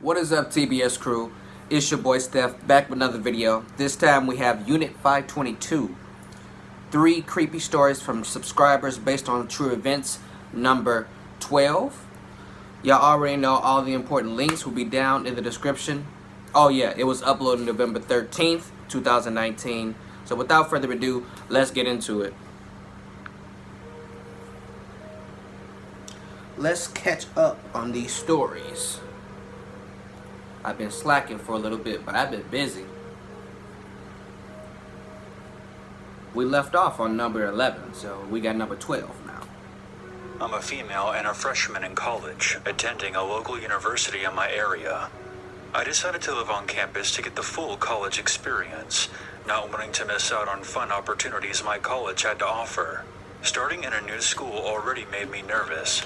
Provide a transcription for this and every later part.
What is up, TBS crew? It's your boy Steph, back with another video. This time we have Unit 522. 3 creepy stories from subscribers based on true events, number 12. Y'all already know all the important links will be down in the description. Oh yeah, it was uploaded November 13th, 2019. So without further ado, let's get into it. Let's catch up on these stories. I've been slacking for a little bit, but I've been busy. We left off on number 11, so we got number 12 now. I'm a female and a freshman in college, attending a local university in my area. I decided to live on campus to get the full college experience, not wanting to miss out on fun opportunities my college had to offer. Starting in a new school already made me nervous,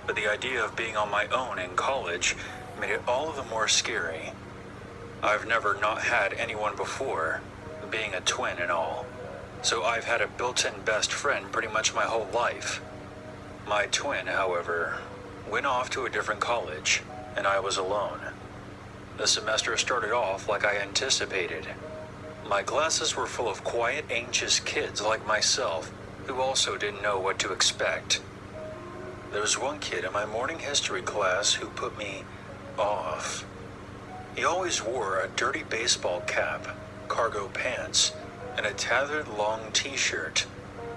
but the idea of being on my own in college made it all the more scary. I've never not had anyone before, being a twin and all, so I've had a built-in best friend pretty much my whole life. My twin, however, went off to a different college, and I was alone. The semester started off like I anticipated. My classes were full of quiet, anxious kids like myself who also didn't know what to expect. There was one kid in my morning history class who put me off. He always wore a dirty baseball cap, cargo pants, and a tattered long t-shirt.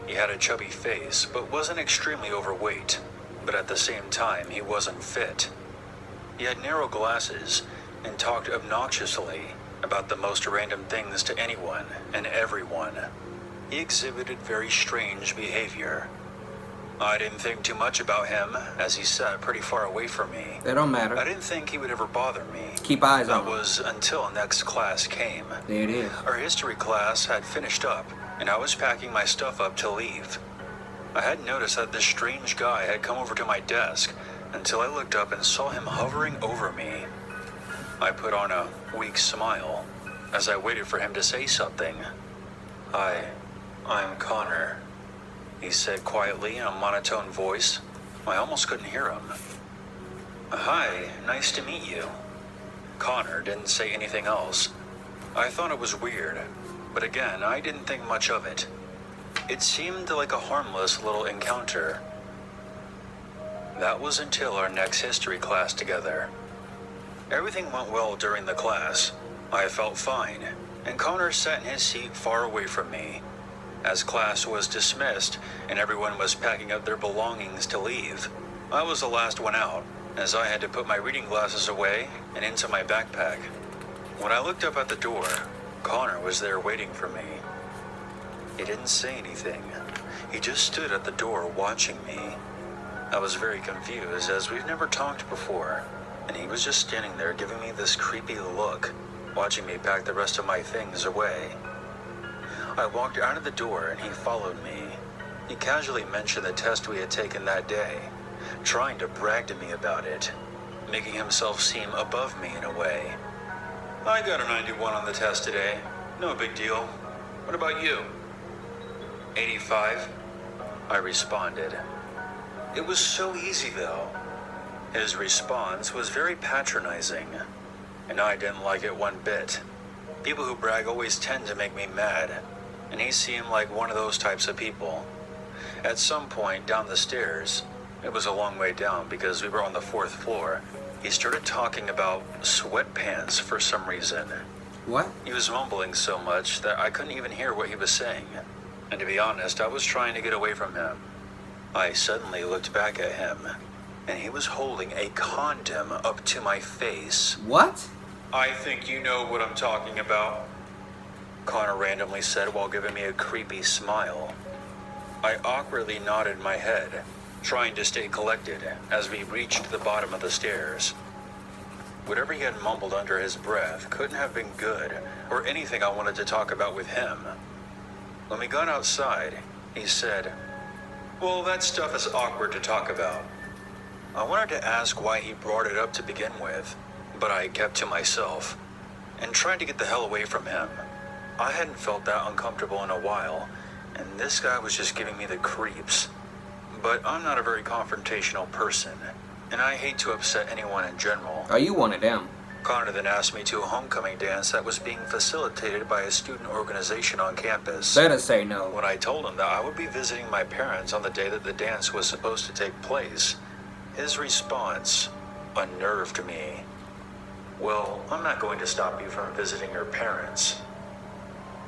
He had a chubby face, but wasn't extremely overweight, but at the same time he wasn't fit. He had narrow glasses and talked obnoxiously about the most random things to anyone and everyone. He exhibited very strange behavior. I didn't think too much about him, as he sat pretty far away from me. They don't matter. I didn't think he would ever bother me. Keep eyes on That was until next class came. There it is. Our history class had finished up, and I was packing my stuff up to leave. I hadn't noticed that this strange guy had come over to my desk until I looked up and saw him hovering over me. I put on a weak smile as I waited for him to say something. "Hi, I'm Connor," he said quietly in a monotone voice. I almost couldn't hear him. "Hi, nice to meet you." Connor didn't say anything else. I thought it was weird, but again, I didn't think much of it. It seemed like a harmless little encounter. That was until our next history class together. Everything went well during the class. I felt fine, and Connor sat in his seat far away from me. As class was dismissed and everyone was packing up their belongings to leave, I was the last one out, as I had to put my reading glasses away and into my backpack. When I looked up at the door, Connor was there waiting for me. He didn't say anything. He just stood at the door watching me. I was very confused, as we've never talked before, and he was just standing there giving me this creepy look, watching me pack the rest of my things away. I walked out of the door and he followed me. He casually mentioned the test we had taken that day, trying to brag to me about it, making himself seem above me in a way. "I got a 91 on the test today. No big deal. What about you?" 85, I responded. It was so easy though. His response was very patronizing, and I didn't like it one bit. People who brag always tend to make me mad, and he seemed like one of those types of people. At some point down the stairs, it was a long way down because we were on the 4th floor, he started talking about sweatpants for some reason. What? He was mumbling so much that I couldn't even hear what he was saying, and to be honest, I was trying to get away from him. I suddenly looked back at him, and he was holding a condom up to my face. What? "I think you know what I'm talking about," Connor randomly said while giving me a creepy smile. I awkwardly nodded my head, trying to stay collected as we reached the bottom of the stairs. Whatever he had mumbled under his breath couldn't have been good or anything I wanted to talk about with him. When we got outside, he said, "Well, that stuff is awkward to talk about." I wanted to ask why he brought it up to begin with, but I kept to myself and tried to get the hell away from him. I hadn't felt that uncomfortable in a while, and this guy was just giving me the creeps. But I'm not a very confrontational person, and I hate to upset anyone in general. Are you one of them? Connor then asked me to a homecoming dance that was being facilitated by a student organization on campus. Better say no. When I told him that I would be visiting my parents on the day that the dance was supposed to take place, his response unnerved me. "Well, I'm not going to stop you from visiting your parents."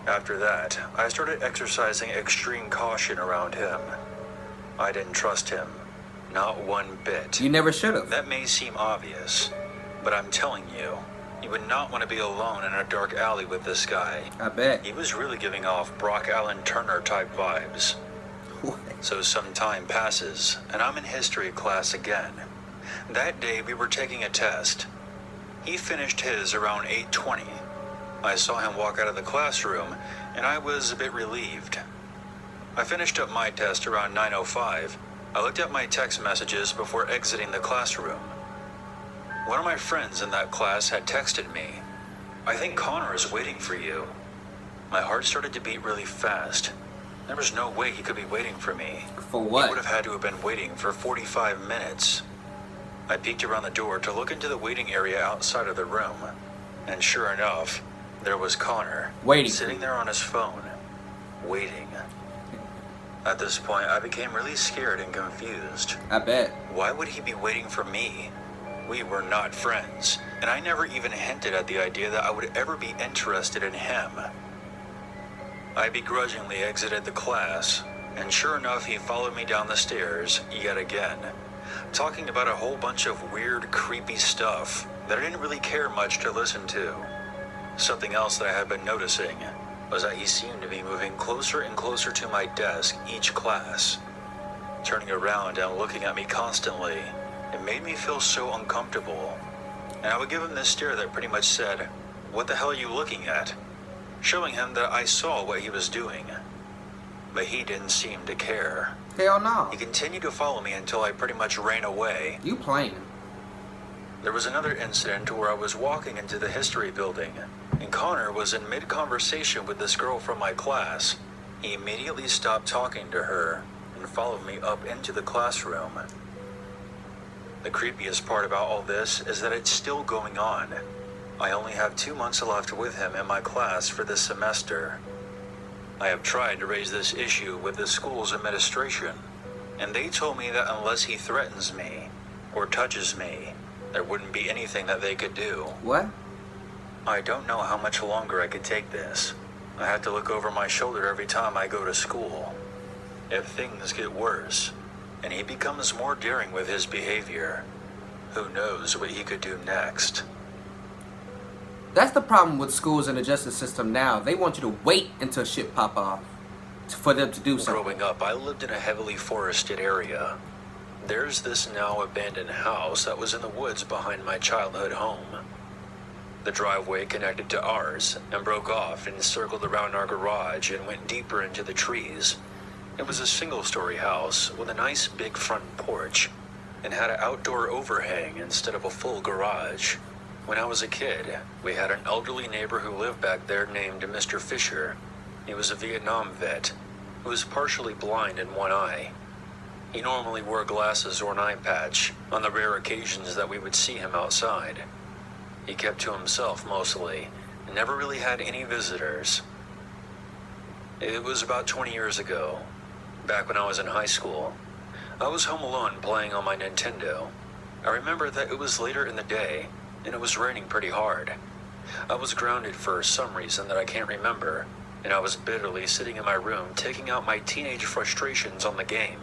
After that, I started exercising extreme caution around him. I didn't trust him, not one bit. You never should have. That may seem obvious, but I'm telling you, you would not want to be alone in a dark alley with this guy. I bet. He was really giving off Brock Allen Turner type vibes. What? So some time passes, and I'm in history class again. That day we were taking a test. He finished his around 8:20. I saw him walk out of the classroom, and I was a bit relieved. I finished up my test around 9:05. I looked at my text messages before exiting the classroom. One of my friends in that class had texted me, "I think Connor is waiting for you." My heart started to beat really fast. There was no way he could be waiting for me. For He what? would have had to have been waiting for 45 minutes. I peeked around the door to look into the waiting area outside of the room, and sure enough, there was Connor, Waiting. sitting there on his phone, waiting. At this point, I became really scared and confused. I bet. Why would he be waiting for me? We were not friends, and I never even hinted at the idea that I would ever be interested in him. I begrudgingly exited the class, and sure enough, he followed me down the stairs yet again, talking about a whole bunch of weird, creepy stuff that I didn't really care much to listen to. Something else that I had been noticing was that he seemed to be moving closer and closer to my desk each class, turning around and looking at me constantly. It made me feel so uncomfortable, and I would give him this stare that pretty much said, "What the hell are you looking at?" showing him that I saw what he was doing. But he didn't seem to care. Hell no. He continued to follow me until I pretty much ran away. You playing. There was another incident where I was walking into the history building, and Connor was in mid-conversation with this girl from my class. He immediately stopped talking to her and followed me up into the classroom. The creepiest part about all this is that it's still going on. I only have 2 months left with him in my class for this semester. I have tried to raise this issue with the school's administration, and they told me that unless he threatens me or touches me, there wouldn't be anything that they could do. What? I don't know how much longer I could take this. I have to look over my shoulder every time I go to school. If things get worse, and he becomes more daring with his behavior, who knows what he could do next. That's the problem with schools and the justice system now. They want you to wait until shit pop off for them to do something. Growing up, I lived in a heavily forested area. There's this now abandoned house that was in the woods behind my childhood home. The driveway connected to ours and broke off and circled around our garage and went deeper into the trees. It was a single-story house with a nice big front porch and had an outdoor overhang instead of a full garage. When I was a kid, we had an elderly neighbor who lived back there named Mr. Fisher. He was a Vietnam vet who was partially blind in one eye. He normally wore glasses or an eye patch on the rare occasions that we would see him outside. He kept to himself mostly and never really had any visitors. It was about 20 years ago, back when I was in high school. I was home alone playing on my Nintendo. I remember that it was later in the day and it was raining pretty hard. I was grounded for some reason that I can't remember, and I was bitterly sitting in my room taking out my teenage frustrations on the game,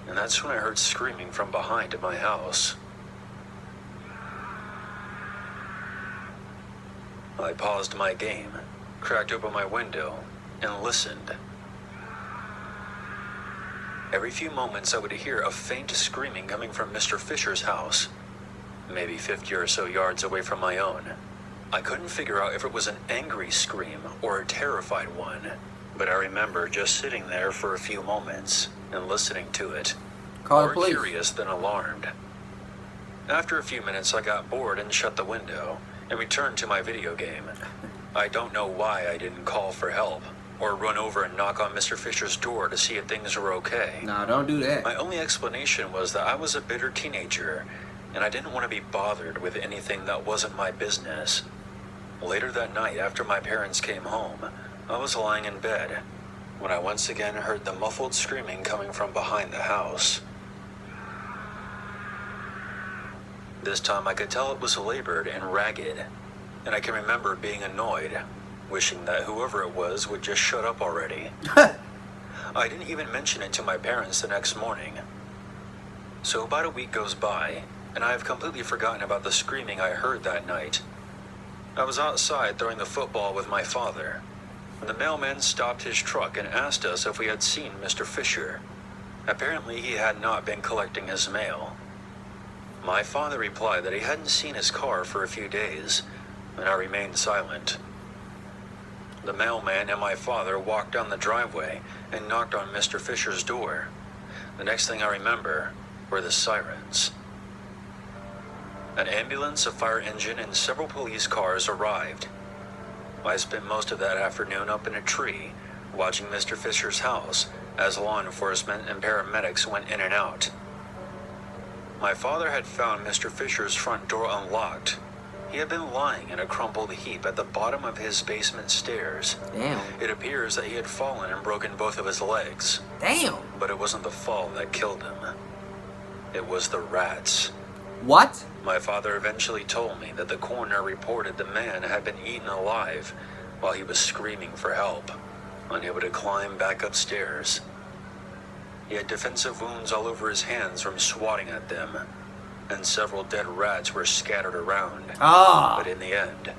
and that's when I heard screaming from behind in my house. I paused my game, cracked open my window, and listened. Every few moments I would hear a faint screaming coming from Mr. Fisher's house, maybe 50 or so yards away from my own. I couldn't figure out if it was an angry scream or a terrified one, but I remember just sitting there for a few moments and listening to it, Call the more police. curious than alarmed. After a few minutes, I got bored and shut the window and returned to my video game. I don't know why I didn't call for help or run over and knock on Mr. Fisher's door to see if things were okay. Nah, don't do that. My only explanation was that I was a bitter teenager and I didn't want to be bothered with anything that wasn't my business. Later that night, after my parents came home, I was lying in bed when I once again heard the muffled screaming coming from behind the house. This time I could tell it was labored and ragged, and I can remember being annoyed, wishing that whoever it was would just shut up already. I didn't even mention it to my parents the next morning. So about a week goes by, and I have completely forgotten about the screaming I heard that night. I was outside throwing the football with my father, when the mailman stopped his truck and asked us if we had seen Mr. Fisher. Apparently he had not been collecting his mail. My father replied that he hadn't seen his car for a few days, and I remained silent. The mailman and my father walked down the driveway and knocked on Mr. Fisher's door. The next thing I remember were the sirens. An ambulance, a fire engine, and several police cars arrived. I spent most of that afternoon up in a tree, watching Mr. Fisher's house as law enforcement and paramedics went in and out. My father had found Mr. Fisher's front door unlocked. He had been lying in a crumpled heap at the bottom of his basement stairs. Damn. It appears that he had fallen and broken both of his legs. Damn. But it wasn't the fall that killed him. It was the rats. What? My father eventually told me that the coroner reported the man had been eaten alive while he was screaming for help, unable to climb back upstairs. He had defensive wounds all over his hands from swatting at them, and several dead rats were scattered around. But in the end,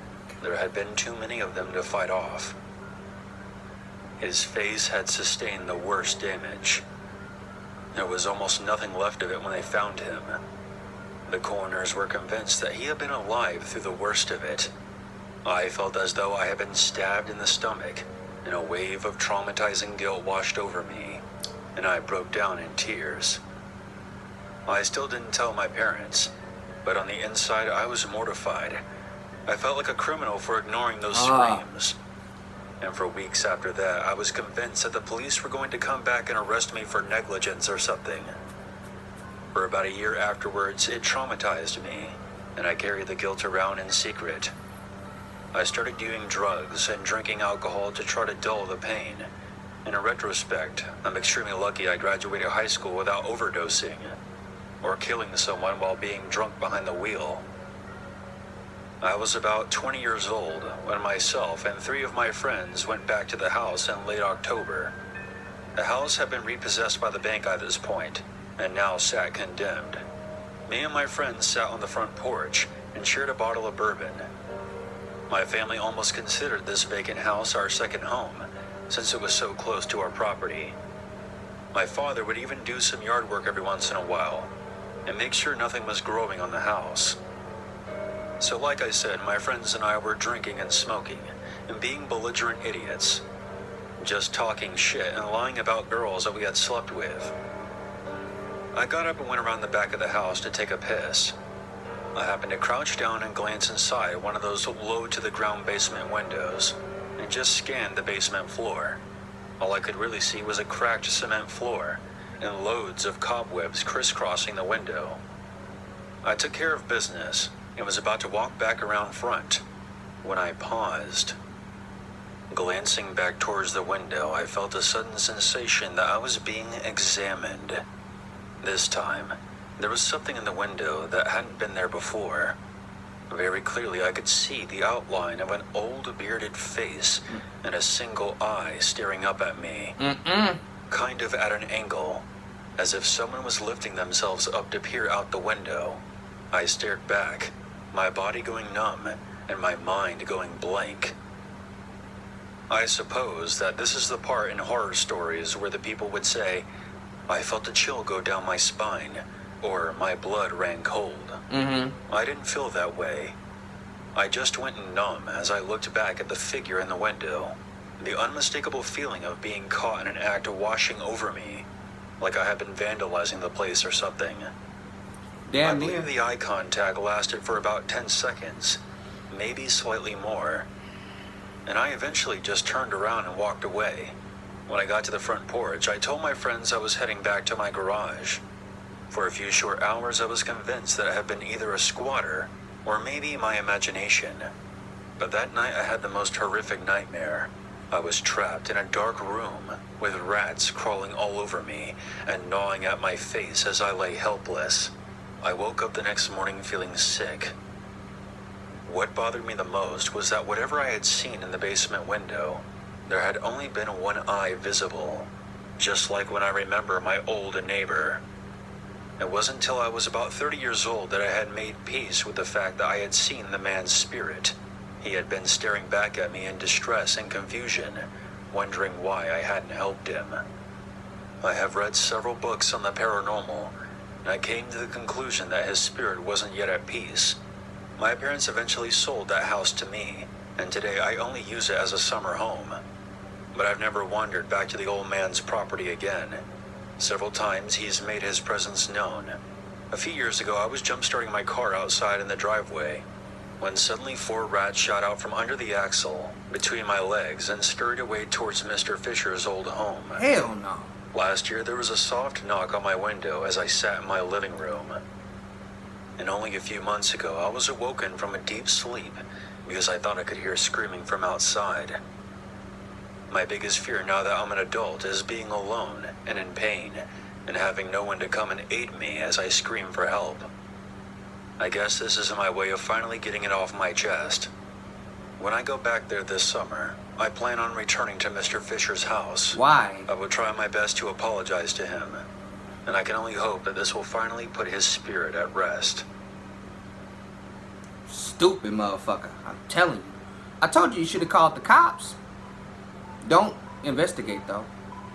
there had been too many of them to fight off. His face had sustained the worst damage. There was almost nothing left of it when they found him. The coroners were convinced that he had been alive through the worst of it. I felt as though I had been stabbed in the stomach, and a wave of traumatizing guilt washed over me, and I broke down in tears. I still didn't tell my parents, but on the inside I was mortified. I felt like a criminal for ignoring those screams. And for weeks after that, I was convinced that the police were going to come back and arrest me for negligence or something. For about a year afterwards, it traumatized me, and I carried the guilt around in secret. I started doing drugs and drinking alcohol to try to dull the pain. In retrospect, I'm extremely lucky I graduated high school without overdosing, or killing someone while being drunk behind the wheel. I was about 20 years old when myself and 3 of my friends went back to the house in late October. The house had been repossessed by the bank at this point, and now sat condemned. Me and my friends sat on the front porch and shared a bottle of bourbon. My family almost considered this vacant house our second home, since it was so close to our property. My father would even do some yard work every once in a while, and make sure nothing was growing on the house. So like I said, my friends and I were drinking and smoking, and being belligerent idiots. Just talking shit and lying about girls that we had slept with. I got up and went around the back of the house to take a piss. I happened to crouch down and glance inside one of those low-to-the-ground basement windows, and just scanned the basement floor. All I could really see was a cracked cement floor, and loads of cobwebs crisscrossing the window. I took care of business, and was about to walk back around front, when I paused. Glancing back towards the window, I felt a sudden sensation that I was being examined. This time, there was something in the window that hadn't been there before. Very clearly, I could see the outline of an old bearded face and a single eye staring up at me. Kind of at an angle, as if someone was lifting themselves up to peer out the window. I stared back, my body going numb and my mind going blank. I suppose that this is the part in horror stories where the people would say, "I felt a chill go down my spine," or "my blood ran cold." I didn't feel that way. I just went numb as I looked back at the figure in the window, the unmistakable feeling of being caught in an act washing over me, like I had been vandalizing the place or something. I believe the eye contact lasted for about 10 seconds, maybe slightly more, and I eventually just turned around and walked away. When I got to the front porch, I told my friends I was heading back to my garage. For a few short hours, I was convinced that it had been either a squatter or maybe my imagination. But that night, I had the most horrific nightmare. I was trapped in a dark room with rats crawling all over me and gnawing at my face as I lay helpless. I woke up the next morning feeling sick. What bothered me the most was that whatever I had seen in the basement window, there had only been one eye visible, just like when I remember my old neighbor. It wasn't until I was about 30 years old that I had made peace with the fact that I had seen the man's spirit. He had been staring back at me in distress and confusion, wondering why I hadn't helped him. I have read several books on the paranormal, and I came to the conclusion that his spirit wasn't yet at peace. My parents eventually sold that house to me, and today I only use it as a summer home. But I've never wandered back to the old man's property again. Several times he's made his presence known. A few years ago, I was jump-starting my car outside in the driveway, when suddenly 4 rats shot out from under the axle, between my legs, and scurried away towards Mr. Fisher's old home. Hell no. Last year, there was a soft knock on my window as I sat in my living room. And only a few months ago, I was awoken from a deep sleep because I thought I could hear screaming from outside. My biggest fear now that I'm an adult is being alone and in pain and having no one to come and aid me as I scream for help. I guess this is my way of finally getting it off my chest. When I go back there this summer, I plan on returning to Mr. Fisher's house. Why? I will try my best to apologize to him, and I can only hope that this will finally put his spirit at rest. Stupid motherfucker. I'm telling you. I told you should have called the cops. Don't investigate, though.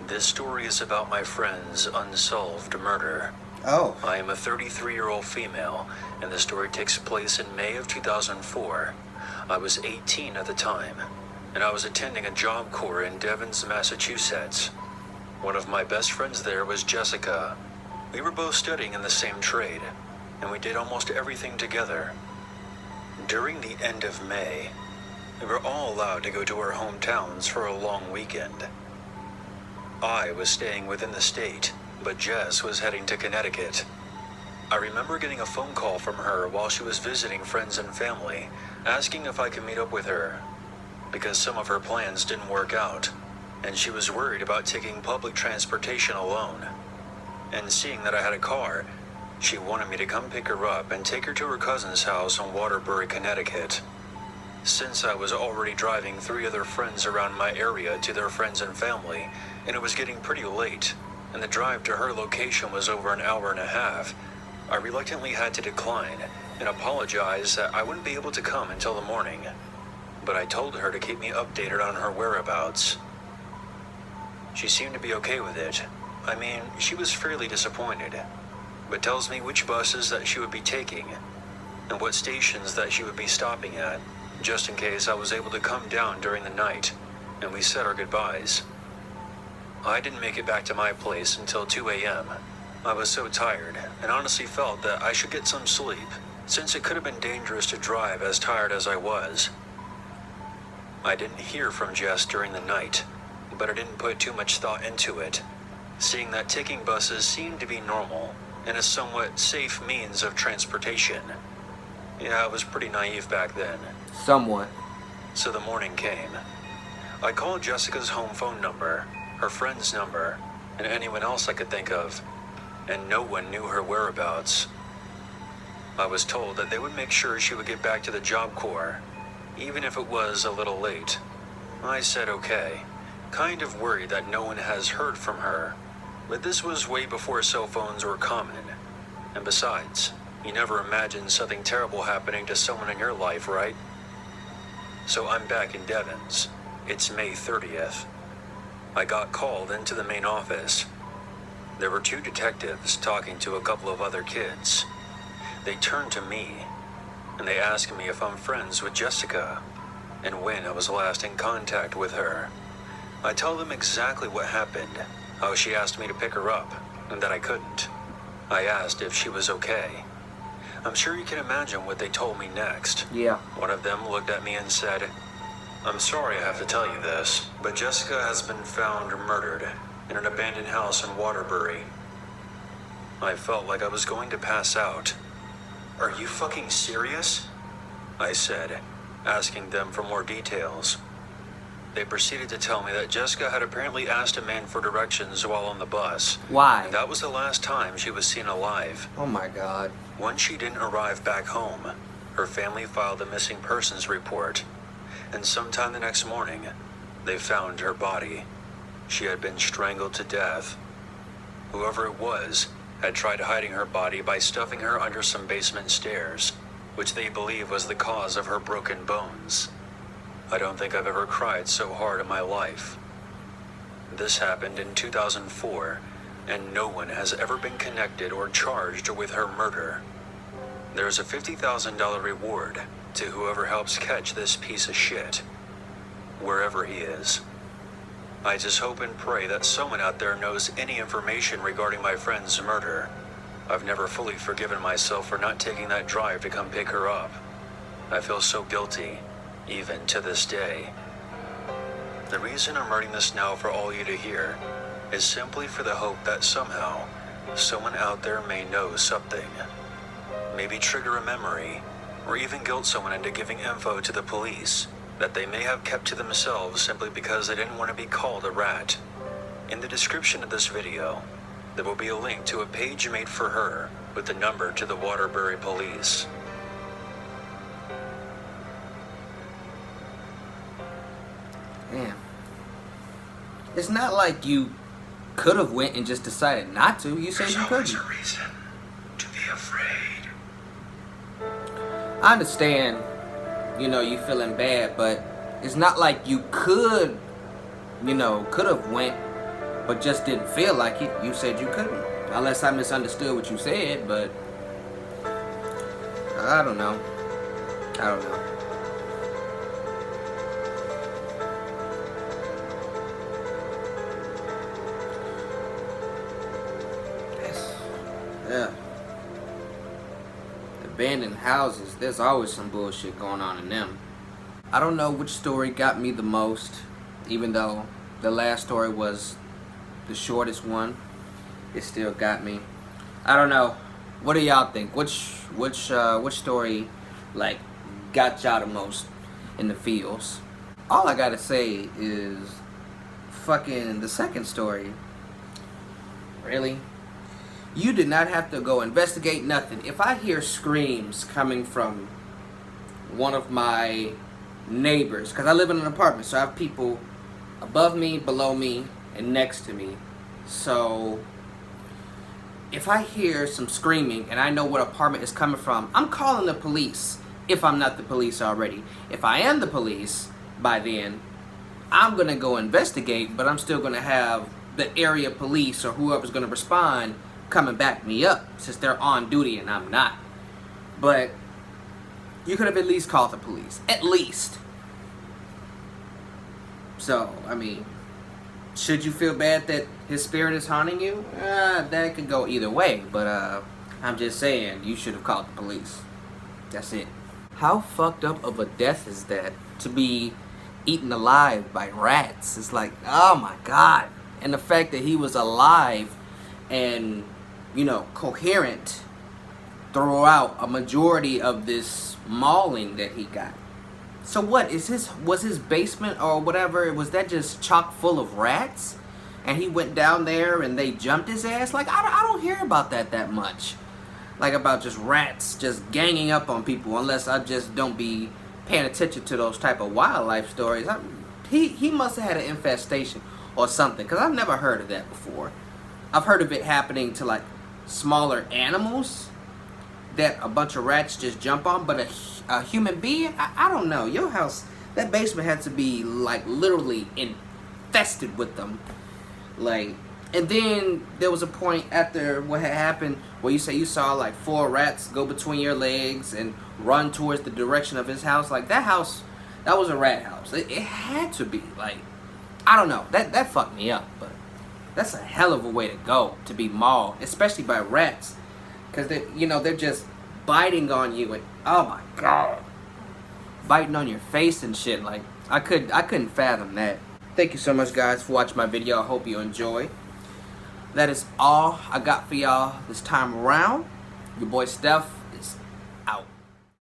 This story is about my friend's unsolved murder. Oh. I am a 33-year-old female, and the story takes place in May of 2004. I was 18 at the time, and I was attending a job corps in Devens, Massachusetts. One of my best friends there was Jessica. We were both studying in the same trade, and we did almost everything together. During the end of May, we were all allowed to go to our hometowns for a long weekend. I was staying within the state, but Jess was heading to Connecticut. I remember getting a phone call from her while she was visiting friends and family, asking if I could meet up with her, because some of her plans didn't work out, and she was worried about taking public transportation alone. And seeing that I had a car, she wanted me to come pick her up and take her to her cousin's house in Waterbury, Connecticut. Since I was already driving 3 other friends around my area to their friends and family, and it was getting pretty late, and the drive to her location was over an hour and a half, I reluctantly had to decline and apologize that I wouldn't be able to come until the morning. But I told her to keep me updated on her whereabouts. She seemed to be okay with it. I mean, she was fairly disappointed, but tells me which buses that she would be taking and what stations that she would be stopping at, just in case I was able to come down during the night, and we said our goodbyes. I didn't make it back to my place until 2 a.m. I was so tired, and honestly felt that I should get some sleep, since it could have been dangerous to drive as tired as I was. I didn't hear from Jess during the night, but I didn't put too much thought into it, seeing that taking buses seemed to be normal and a somewhat safe means of transportation. Yeah, I was pretty naive back then. Somewhat. So the morning came. I called Jessica's home phone number, her friend's number, and anyone else I could think of, and no one knew her whereabouts. I was told that they would make sure she would get back to the job corps, even if it was a little late. I said okay, kind of worried that no one has heard from her, but this was way before cell phones were common, and besides, you never imagine something terrible happening to someone in your life, right? So I'm back in Devens. It's May 30th. I got called into the main office. There were 2 detectives talking to a couple of other kids. They turned to me, and they asked me if I'm friends with Jessica, and when I was last in contact with her. I tell them exactly what happened, how she asked me to pick her up, and that I couldn't. I asked if she was okay. I'm sure you can imagine what they told me next. Yeah. One of them looked at me and said, "I'm sorry I have to tell you this, but Jessica has been found murdered in an abandoned house in Waterbury." I felt like I was going to pass out. "Are you fucking serious?" I said, asking them for more details. They proceeded to tell me that Jessica had apparently asked a man for directions while on the bus. Why? And that was the last time she was seen alive. Oh my God. Once she didn't arrive back home, her family filed a missing persons report. And sometime the next morning, they found her body. She had been strangled to death. Whoever it was had tried hiding her body by stuffing her under some basement stairs, which they believe was the cause of her broken bones. I don't think I've ever cried so hard in my life. This happened in 2004, and no one has ever been connected or charged with her murder. There's a $50,000 reward to whoever helps catch this piece of shit, wherever he is. I just hope and pray that someone out there knows any information regarding my friend's murder. I've never fully forgiven myself for not taking that drive to come pick her up. I feel so guilty, even to this day. The reason I'm writing this now for all you to hear is simply for the hope that somehow, someone out there may know something. Maybe trigger a memory, or even guilt someone into giving info to the police that they may have kept to themselves simply because they didn't want to be called a rat. In the description of this video, there will be a link to a page made for her with the number to the Waterbury Police. Damn. It's not like you could have went and just decided not to. You said you couldn't. There's always a reason to be afraid. I understand, you feeling bad, but it's not like you could have went, but just didn't feel like it. You said you couldn't. Unless I misunderstood what you said, but I don't know. Yeah. Abandoned houses, there's always some bullshit going on in them. I don't know which story got me the most, even though the last story was the shortest one. It still got me. I don't know. What do y'all think? Which story got y'all the most in the feels? All I gotta say is fucking the second story. Really? You did not have to go investigate nothing. If I hear screams coming from one of my neighbors, because I live in an apartment, so I have people above me, below me, and next to me. So if I hear some screaming and I know what apartment it's coming from, I'm calling the police if I'm not the police already. If I am the police by then, I'm going to go investigate, but I'm still going to have the area police or whoever's going to respond come and back me up since they're on duty and I'm not. But you could have at least called the police. At least. So, I mean, should you feel bad that his spirit is haunting you? That could go either way. But I'm just saying, you should have called the police. That's it. How fucked up of a death is that? To be eaten alive by rats. It's like, oh my God. And the fact that he was alive and coherent throughout a majority of this mauling that he got. So what is was his basement or whatever, was that just chock full of rats? And he went down there and they jumped his ass? Like, I don't hear about that much. Like, about just rats just ganging up on people, unless I just don't be paying attention to those type of wildlife stories. He must have had an infestation or something, because I've never heard of that before. I've heard of it happening to smaller animals that a bunch of rats just jump on, but a human being, I don't know. Your house, that basement had to be literally infested with them. And then there was a point after what had happened where you say you saw 4 rats go between your legs and run towards the direction of his house. That house, that was a rat house. It had to be. I don't know. That fucked me up, but that's a hell of a way to go, to be mauled, especially by rats, because they're just biting on you and oh my God, biting on your face and shit. I couldn't fathom that. Thank you so much, guys, for watching my video. I hope you enjoy. That is all I got for y'all this time around. Your boy Steph is out.